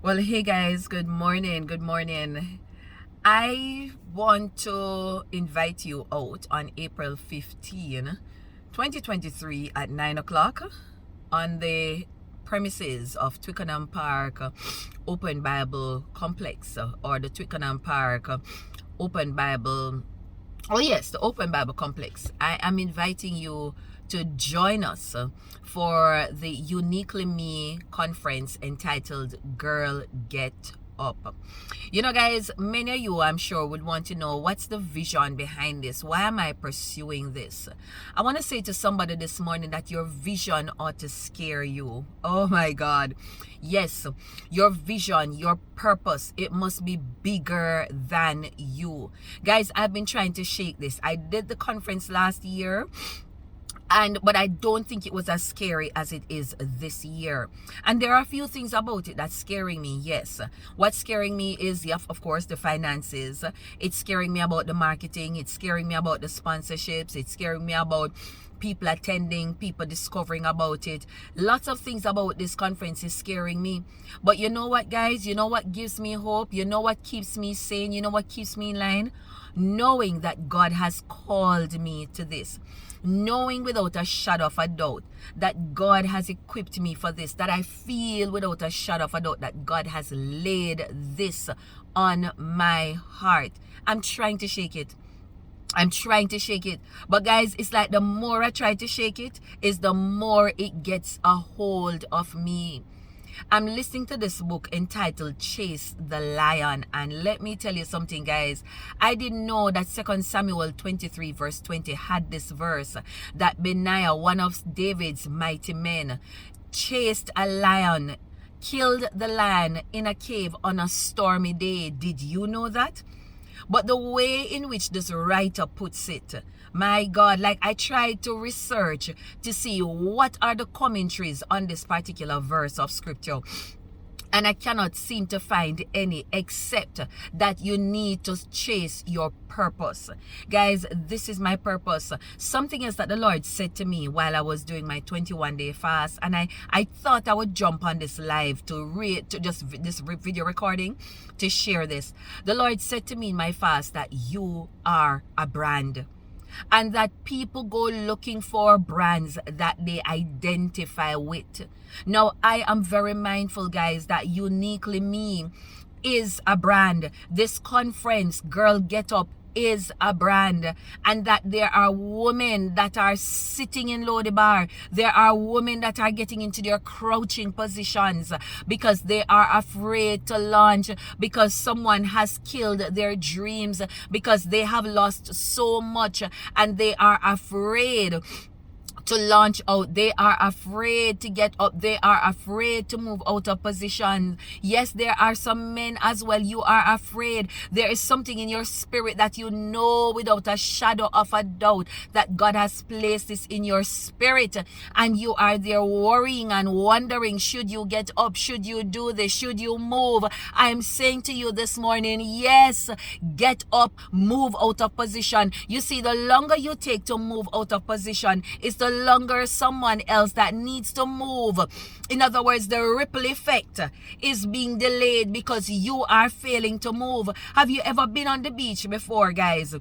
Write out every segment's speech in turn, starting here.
Well, hey guys, good morning. Good morning. I want to invite you out on April 15, 2023 at 9 o'clock on the premises of Twickenham Park Open Bible Complex or the Twickenham Park Open Bible. Oh, yes, the Open Bible Complex. I am inviting you to join us for the Uniquely Me conference entitled Girl Get Up. You know, guys, many of you, I'm sure, would want to know what's the vision behind this? Why am I pursuing this? I want to say to somebody this morning that your vision ought to scare you. Oh my God. Yes, your vision, your purpose, it must be bigger than you. Guys, I've been trying to shake this. I did the conference last year, but I don't think it was as scary as it is this year. And there are a few things about it that's scaring me. Yes, what's scaring me is, yeah, of course, the finances. It's scaring me about the marketing. It's scaring me about the sponsorships. It's scaring me about people attending, people discovering about it. Lots of things about this conference is scaring me. But you know what, guys? You know what gives me hope? You know what keeps me sane? You know what keeps me in line? Knowing that God has called me to this. Knowing without a shadow of a doubt that God has equipped me for this. That I feel without a shadow of a doubt that God has laid this on my heart. I'm trying to shake it. I'm trying to shake it. But guys, it's like the more I try to shake it, is the more it gets a hold of me. I'm listening to this book entitled Chase the Lion. And let me tell you something, guys. I didn't know that 2 Samuel 23 verse 20 had this verse, that Benaiah, one of David's mighty men, chased a lion, killed the lion in a cave on a stormy day. Did you know that? But the way in which this writer puts it, my God, like I tried to research to see what are the commentaries on this particular verse of scripture. And I cannot seem to find any, except that you need to chase your purpose. Guys, this is my purpose. Something else that the Lord said to me while I was doing my 21-day fast. And I thought I would jump on this live to just this video recording to share this. The Lord said to me in my fast that you are a brand. And that people go looking for brands that they identify with. Now, I am very mindful, guys, that Uniquely Me is a brand. This conference, Girl Get Up, is a brand, and that there are women that are sitting in Lodibar. There are women that are getting into their crouching positions because they are afraid to launch, because someone has killed their dreams, because they have lost so much and they are afraid to launch out. They are afraid to get up. They are afraid to move out of position. Yes, there are some men as well. You are afraid. There is something in your spirit that you know without a shadow of a doubt that God has placed this in your spirit, and you are there worrying and wondering, should you get up? Should you do this? Should you move? I am saying to you this morning, yes, get up, move out of position. You see, the longer you take to move out of position, it's the longer someone else that needs to move. In other words, the ripple effect is being delayed because you are failing to move. Have you ever been on the beach before, guys?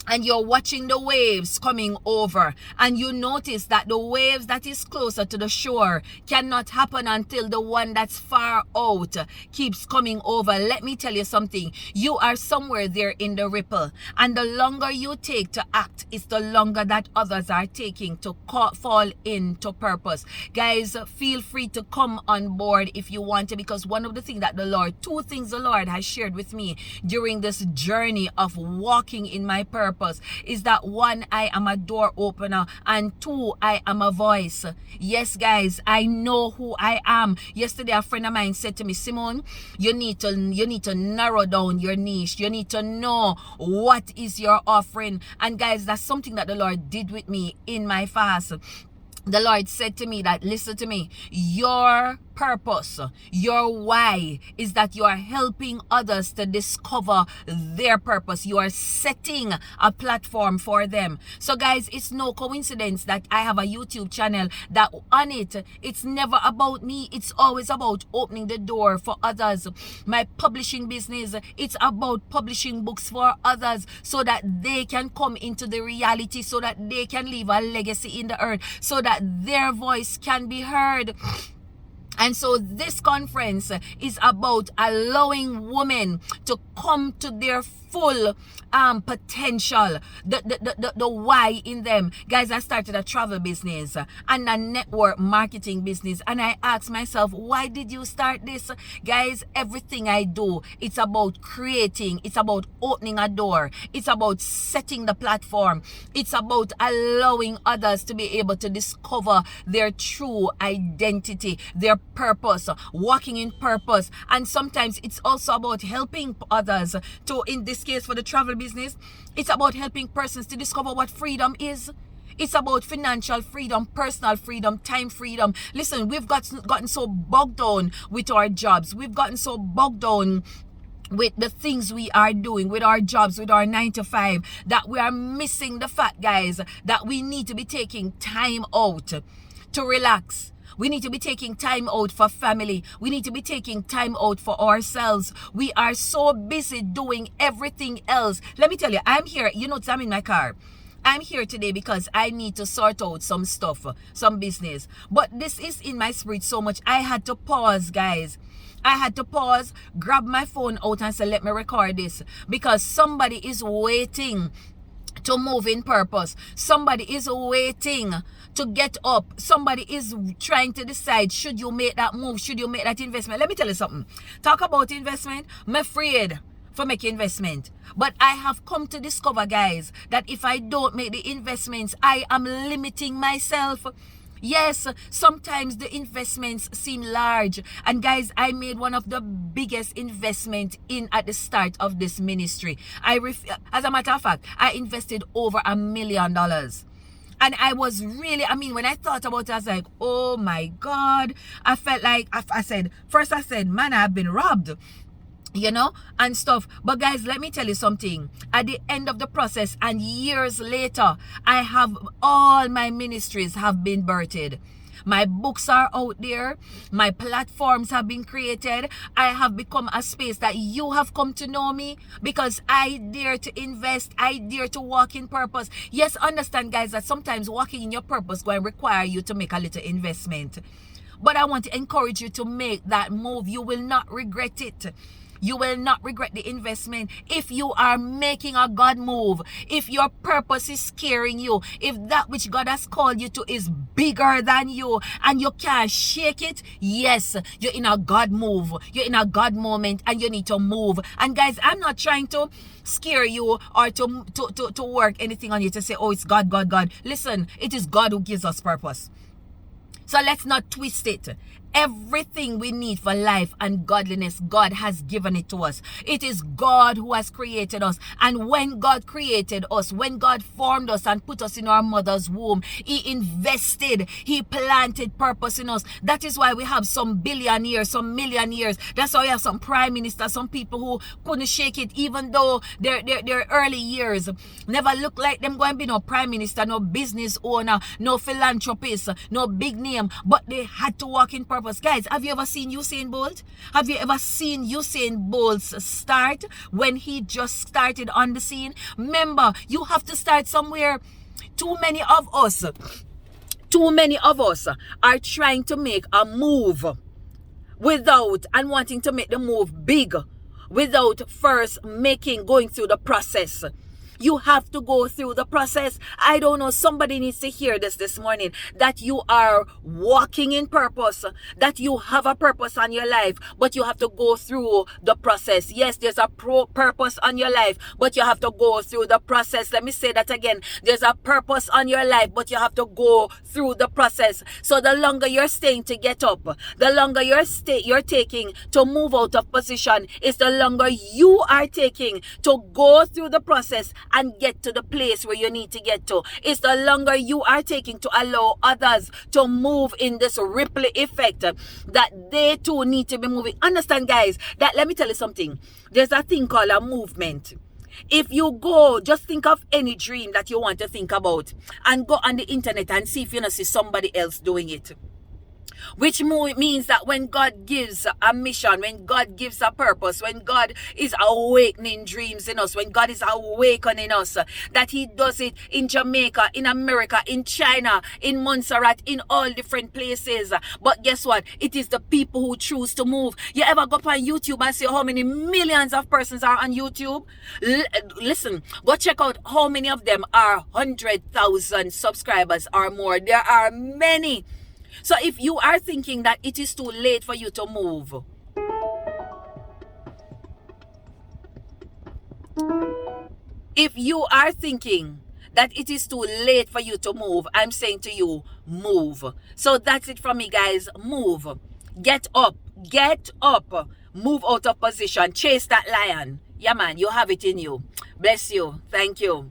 And you're watching the waves coming over, and you notice that the waves that is closer to the shore cannot happen until the one that's far out keeps coming over. Let me tell you something. You are somewhere there in the ripple, and the longer you take to act is the longer that others are taking to fall into purpose. Guys, feel free to come on board if you want to, because one of the things that two things the Lord has shared with me during this journey of walking in my purpose is that, one, I am a door opener, and two, I am a voice. Yes, guys, I know who I am. Yesterday, a friend of mine said to me, Simone, you need to narrow down your niche. You need to know what is your offering. And guys, that's something that the Lord did with me in my fast. The Lord said to me that, listen to me, your purpose, your why is that you are helping others to discover their purpose. You are setting a platform for them. So guys, it's no coincidence that I have a YouTube channel that on it, it's never about me. It's always about opening the door for others. My publishing business, it's about publishing books for others so that they can come into the reality, so that they can leave a legacy in the earth, so that their voice can be heard. And so this conference is about allowing women to come to their full potential, the why in them. Guys, I started a travel business and a network marketing business, and I asked myself, why did you start this? Guys, everything I do, it's about creating, it's about opening a door, it's about setting the platform, it's about allowing others to be able to discover their true identity, their purpose, walking in purpose. And sometimes it's also about helping others to, in this case for the travel business, it's about helping persons to discover what freedom is. It's about financial freedom, personal freedom, time freedom. Listen, we've gotten so bogged down with our jobs. We've gotten so bogged down with the things we are doing, with our jobs, with our 9 to 5, that we are missing the fact, guys, that we need to be taking time out to relax. We need to be taking time out for family. We need to be taking time out for ourselves. We are so busy doing everything else. Let me tell you, I'm here. You know, I'm in my car. I'm here today because I need to sort out some stuff, some business. But this is in my spirit so much. I had to pause, guys. I had to pause, grab my phone out and say, let me record this. Because somebody is waiting to move in purpose. Somebody is waiting to get up. Somebody is trying to decide, should you make that move? Should you make that investment? Let me tell you something. Talk about investment. I'm afraid for making investment. But I have come to discover, guys, that if I don't make the investments, I am limiting myself. Yes, sometimes the investments seem large. And guys, I made one of the biggest investment at the start of this ministry. As a matter of fact, I invested over $1 million. And I was really, when I thought about it, I was like, oh my God. I felt like, I said, man, I've been robbed, you know, and stuff. But guys, let me tell you something. At the end of the process and years later, all my ministries have been birthed. My books are out there. My platforms have been created. I have become a space that you have come to know me because I dare to invest. I dare to walk in purpose. Yes, understand, guys, that sometimes walking in your purpose going to require you to make a little investment. But I want to encourage you to make that move. You will not regret it. You will not regret the investment if you are making a God move. If your purpose is scaring you, if that which God has called you to is bigger than you and you can't shake it, yes, you're in a God move. You're in a God moment and you need to move. And guys, I'm not trying to scare you or to work anything on you to say, oh, it's God, God, God. Listen, it is God who gives us purpose. So let's not twist it. Everything we need for life and godliness, God has given it to us. It is God who has created us. And when God created us, when God formed us and put us in our mother's womb, He invested, He planted purpose in us. That is why we have some billionaires, some millionaires. That's why we have some prime ministers, some people who couldn't shake it, even though their early years never looked like them going to be no prime minister, no business owner, no philanthropist, no big name, but they had to walk in purpose. Guys, have you ever seen Usain Bolt? Have you ever seen Usain Bolt's start when he just started on the scene? Remember, you have to start somewhere. Too many of us are trying to make a move without and wanting to make the move big without first going through the process. You have to go through the process. I don't know, somebody needs to hear this morning, that you are walking in purpose, that you have a purpose on your life, but you have to go through the process. Yes, there's a purpose on your life, but you have to go through the process. Let me say that again. There's a purpose on your life, but you have to go through the process. So the longer you're staying to get up, the longer you're taking to move out of position, is the longer you are taking to go through the process and get to the place where you need to get to. It's the longer you are taking to allow others to move in this ripple effect that they too need to be moving. Understand, guys, that let me tell you something. There's a thing called a movement. If you go, just think of any dream that you want to think about and go on the internet and see if you see somebody else doing it. Which means that when God gives a mission, when God gives a purpose, when God is awakening dreams in us, when God is awakening us, that he does it in Jamaica, in America, in China, in Montserrat, in all different places. But guess what? It is the people who choose to move. You ever go up on YouTube and see how many millions of persons are on YouTube? Listen, go check out how many of them are 100,000 subscribers or more. There are many. So if you are thinking that it is too late for you to move, if you are thinking that it is too late for you to move, I'm saying to you, move. So that's it from me, guys. Move. Get up. Get up. Move out of position. Chase that lion. Yeah, man, you have it in you. Bless you. Thank you.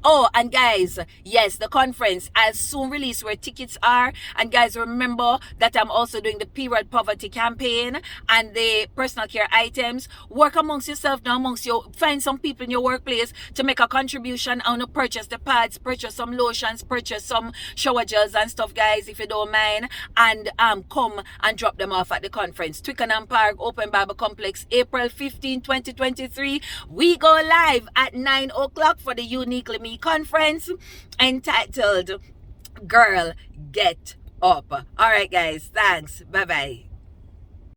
Oh, and guys, yes, the conference, I'll soon release where tickets are. And guys, remember that I'm also doing the period poverty campaign and the personal care items. Work amongst yourself now, amongst you. Find some people in your workplace to make a contribution. I want to purchase the pads, purchase some lotions, purchase some shower gels and stuff, guys, if you don't mind. And come and drop them off at the conference. Twickenham Park, Open Bible Complex, April 15, 2023. We go live at 9 o'clock for the Uniquely Me conference entitled Girl Get Up. All right, guys, thanks. Bye bye.